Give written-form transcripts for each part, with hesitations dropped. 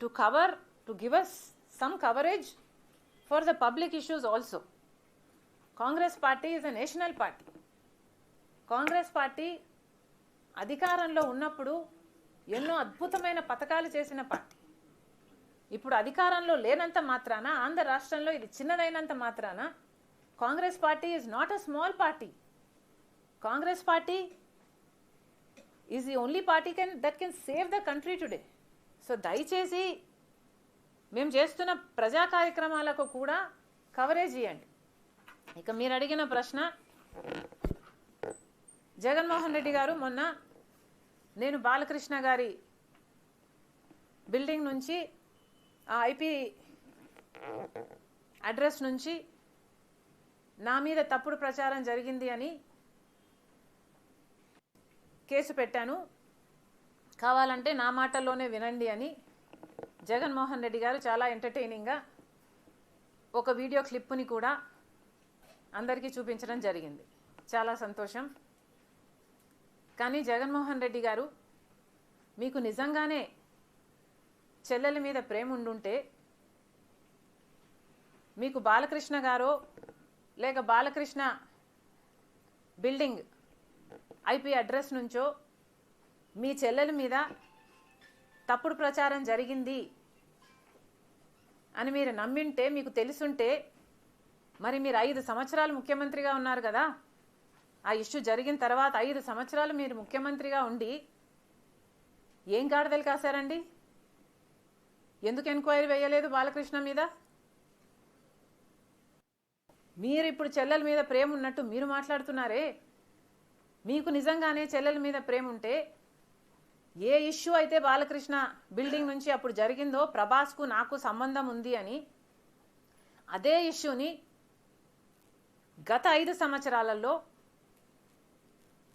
to give us some coverage for the public issues also. Congress party is a national party. Congress party అధికారంలో ఉన్నప్పుడు ఎన్నో అద్భుతమైన పథకాలు చేసిన పార్టీ. ఇప్పుడు అధికారంలో లేనంత మాత్రాన, ఆంధ్ర రాష్ట్రంలో ఇది చిన్నదైనంత మాత్రాన Congress party is not a small party. Congress party is the only party that can save the country today. So దయచేసి మేము చేస్తున్న ప్రజా కార్యక్రమాలకు కూడా కవరేజ్ ఇవ్వండి. ఇక మీరు అడిగిన ప్రశ్న, జగన్మోహన్ రెడ్డి గారు మొన్న నేను బాలకృష్ణ గారి బిల్డింగ్ నుంచి ఆ ఐపీ అడ్రస్ నుంచి నా మీద తప్పుడు ప్రచారం జరిగింది అని కేసు పెట్టాను, కావాలంటే నా మాటల్లోనే వినండి అని జగన్మోహన్ రెడ్డి గారు చాలా ఎంటర్టైనింగ్గా ఒక వీడియో క్లిప్ని కూడా అందరికీ చూపించడం జరిగింది. చాలా సంతోషం. కానీ జగన్మోహన్ రెడ్డి గారు, మీకు నిజంగానే చెల్లెల మీద ప్రేమ ఉండుంటే మీకు బాలకృష్ణ గారో లేక బాలకృష్ణ బిల్డింగ్ ఐపీ అడ్రస్ నుంచో మీ చెల్లెల మీద తప్పుడు ప్రచారం జరిగింది అని మీరు నమ్మింటే, మీకు తెలుసుంటే, మరి మీరు 5 సంవత్సరాలు ముఖ్యమంత్రిగా ఉన్నారు కదా. ఆ ఇష్యూ జరిగిన తర్వాత 5 సంవత్సరాలు మీరు ముఖ్యమంత్రిగా ఉండి ఏం గాడిదలు కాశారండి? ఎందుకు ఎంక్వైరీ వేయలేదు బాలకృష్ణ మీద? మీరు ఇప్పుడు చెల్లెల మీద ప్రేమ ఉన్నట్టు మీరు మాట్లాడుతున్నారే. మీకు నిజంగానే చెల్లెల మీద ప్రేమ ఉంటే, ఏ ఇష్యూ అయితే బాలకృష్ణ బిల్డింగ్ నుంచి అప్పుడు జరిగిందో ప్రభాస్కు నాకు సంబంధం ఉంది అని, అదే ఇష్యూని గత 5 సంవత్సరాలలో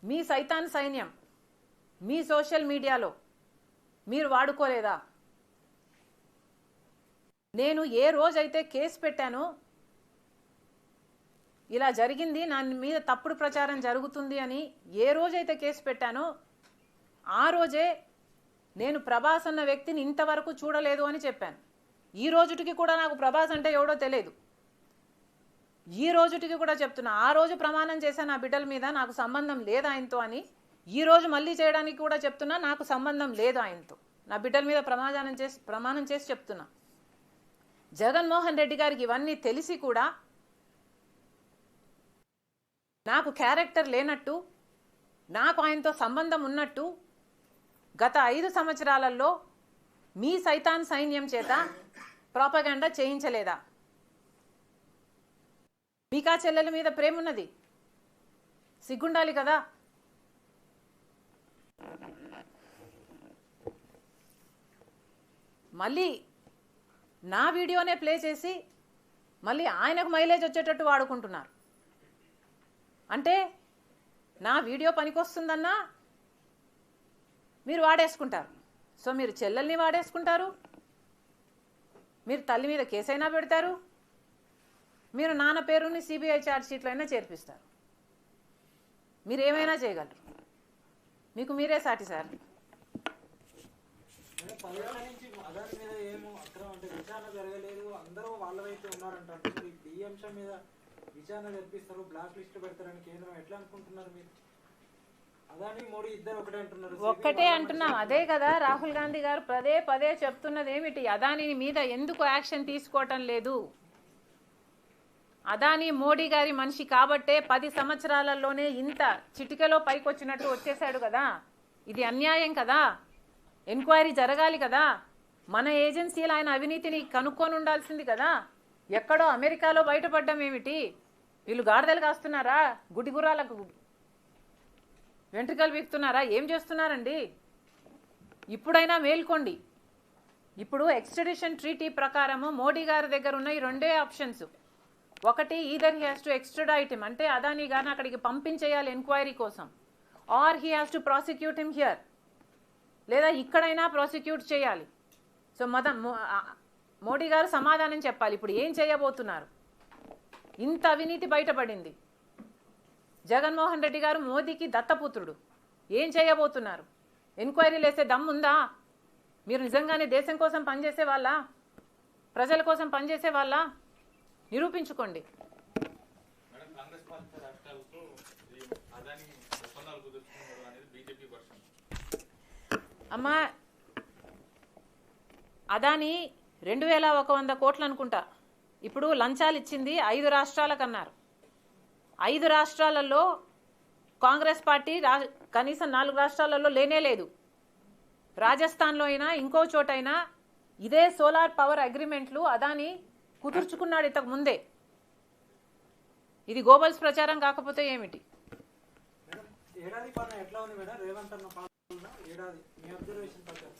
మీ సైతాన్ సైన్యం మీ సోషల్ మీడియాలో మీరు వాడుకోలేదా? నేను ఏ రోజైతే కేసు పెట్టానో, ఇలా జరిగింది, నా మీద తప్పుడు ప్రచారం జరుగుతుంది అని ఏ రోజైతే కేసు పెట్టానో, ఆ రోజే నేను ప్రభాస్ అన్న వ్యక్తిని ఇంతవరకు చూడలేదు అని చెప్పాను. ఈ రోజుటికి కూడా నాకు ప్రభాస్ అంటే ఎవడో తెలియదు. ఈ రోజుటికి కూడా చెప్తున్నా, ఆ రోజు ప్రమాణం చేశాను నా బిడ్డల మీద నాకు సంబంధం లేదు ఆయనతో అని. ఈ రోజు మళ్ళీ చేయడానికి కూడా చెప్తున్నా, నాకు సంబంధం లేదు ఆయనతో. నా బిడ్డల మీద ప్రమాణం చేసి చెప్తున్నా. జగన్మోహన్ రెడ్డి గారికి ఇవన్నీ తెలిసి కూడా నాకు క్యారెక్టర్ లేనట్టు, నాకు ఆయనతో సంబంధం ఉన్నట్టు గత 5 సంవత్సరాలలో మీ సైతాన్ సైన్యం చేత ప్రాపగాండా చేయించలేదా? మీకా చెల్లెల మీద ప్రేమ ఉన్నది, సిగ్గుండాలి కదా. మళ్ళీ నా వీడియోనే ప్లే చేసి మళ్ళీ ఆయనకు మైలేజ్ వచ్చేటట్టు వాడుకుంటున్నారు. అంటే నా వీడియో పనికొస్తుందన్నా మీరు వాడేసుకుంటారు. సో మీరు చెల్లెల్ని వాడేసుకుంటారు, మీరు తల్లి మీద కేసైనా పెడతారు, మీరు నాన్న పేరుని సిబిఐ ఛార్జ్ షీట్లో అయినా చేర్పిస్తారు. మీరు ఏమైనా చేయగలరు, మీకు మీరే సాటి సార్. ఒక్కటే అంటున్నాం, అదే కదా రాహుల్ గాంధీ గారు పదే పదే చెప్తున్నది ఏమిటి? అదాని మీద ఎందుకు యాక్షన్ తీసుకోవటం లేదు? అదాని మోడీ గారి మనిషి కాబట్టే 10 సంవత్సరాలలోనే ఇంత చిటికెలో పైకొచ్చినట్టు వచ్చేసాడు కదా. ఇది అన్యాయం కదా, ఎంక్వైరీ జరగాలి కదా. మన ఏజెన్సీలు ఆయన అవినీతిని కనుక్కొని ఉండాల్సింది కదా. ఎక్కడో అమెరికాలో బయటపడ్డం ఏమిటి? వీళ్ళు గాడిదలు కాస్తున్నారా? గుడిగురాలకు వెంట్రుకలు వీక్తున్నారా? ఏం చేస్తున్నారండి? ఇప్పుడైనా మేల్కోండి. ఇప్పుడు ఎక్స్ట్రడిషన్ ట్రీటీ ప్రకారము మోడీ గారి దగ్గర ఉన్న ఈ 2 ఆప్షన్స్. ఒకటి, either he has to extradite him, అంటే అదాని గారిని అక్కడికి పంపించేయాలి ఎంక్వైరీ కోసం, or he has to prosecute him here, లేదా ఇక్కడైనా ప్రాసిక్యూట్ చేయాలి. సో మోడీ గారు సమాధానం చెప్పాలి. ఇప్పుడు ఏం చేయబోతున్నారు? ఇంత అవినీతి బయటపడింది. జగన్మోహన్ రెడ్డి గారు మోదీకి దత్తపుత్రుడు. ఏం చేయబోతున్నారు? ఎంక్వైరీలు వేసే దమ్ముందా? మీరు నిజంగానే దేశం కోసం పనిచేసే వాళ్ళ, ప్రజల కోసం పనిచేసే వాళ్ళ నిరూపించుకోండి. మేడం, కాంగ్రెస్ పాలిత రాష్ట్రాలతో అదాని ఒప్పందాలు కుదుర్చుకున్నారు అనేది బీజేపీ వర్షన్. అమ్మా, అదాని 2100 కోట్లు అనుకుంటా ఇప్పుడు లంచాలు ఇచ్చింది 5 రాష్ట్రాలకు అన్నారు. 5 రాష్ట్రాలలో కాంగ్రెస్ పార్టీ కనీసం 4 రాష్ట్రాలలో లేనే లేదు. రాజస్థాన్లో అయినా ఇంకో చోటైనా ఇదే సోలార్ పవర్ అగ్రిమెంట్లు అదాని కుదుర్చుకున్నాడు ఇంతకు ముందే. ఇది గోబల్స్ ప్రచారం కాకపోతే ఏమిటి? ఏడాది పాలన ఎట్లా ఉంది మేడం? రేవంత్ అన్న పాలన ఏడాది మీ అబ్జర్వేషన్ ప్రకారం